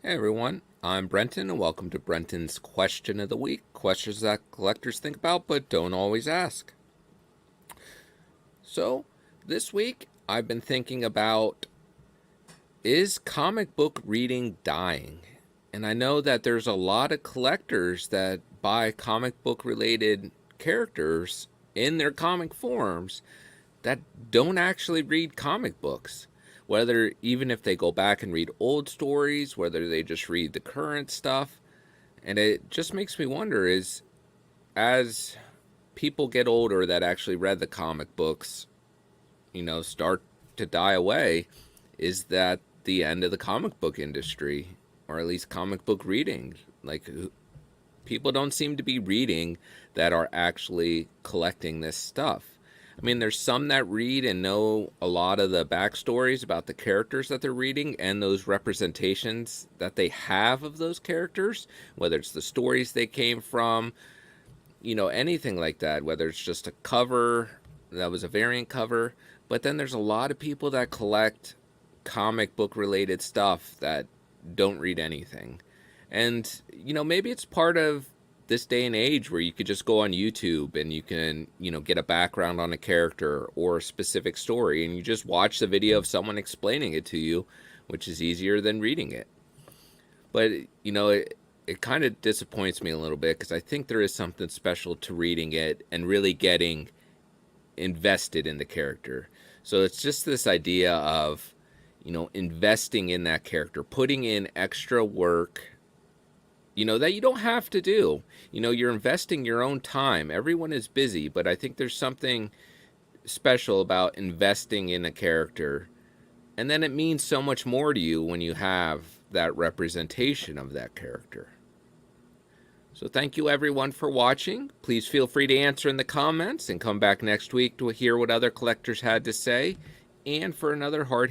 Hey everyone, I'm Brenton and welcome to Brenton's Question of the Week. Questions that collectors think about but don't always ask. So, this week I've been thinking about, is comic book reading dying? And I know that there's a lot of collectors that buy comic book related characters in their comic forms that don't actually read comic books. Whether even if they go back and read old stories, whether they just read the current stuff. And it just makes me wonder, is as people get older that actually read the comic books, start to die away, is that the end of the comic book industry, or at least comic book reading? Like, people don't seem to be reading that are actually collecting this stuff. I mean, there's some that read and know a lot of the backstories about the characters that they're reading and those representations that they have of those characters, whether it's the stories they came from, anything like that, whether it's just a cover that was a variant cover. But then there's a lot of people that collect comic book related stuff that don't read anything. And, maybe it's part of this day and age where you could just go on YouTube and you can, get a background on a character or a specific story and you just watch the video of someone explaining it to you, which is easier than reading it. But, it kind of disappoints me a little bit because I think there is something special to reading it and really getting invested in the character. So it's just this idea of, investing in that character, putting in extra work, that you don't have to do. You're investing your own time. Everyone is busy, but I think there's something special about investing in a character. And then it means so much more to you when you have that representation of that character. So thank you everyone for watching. Please feel free to answer in the comments and come back next week to hear what other collectors had to say and for another hard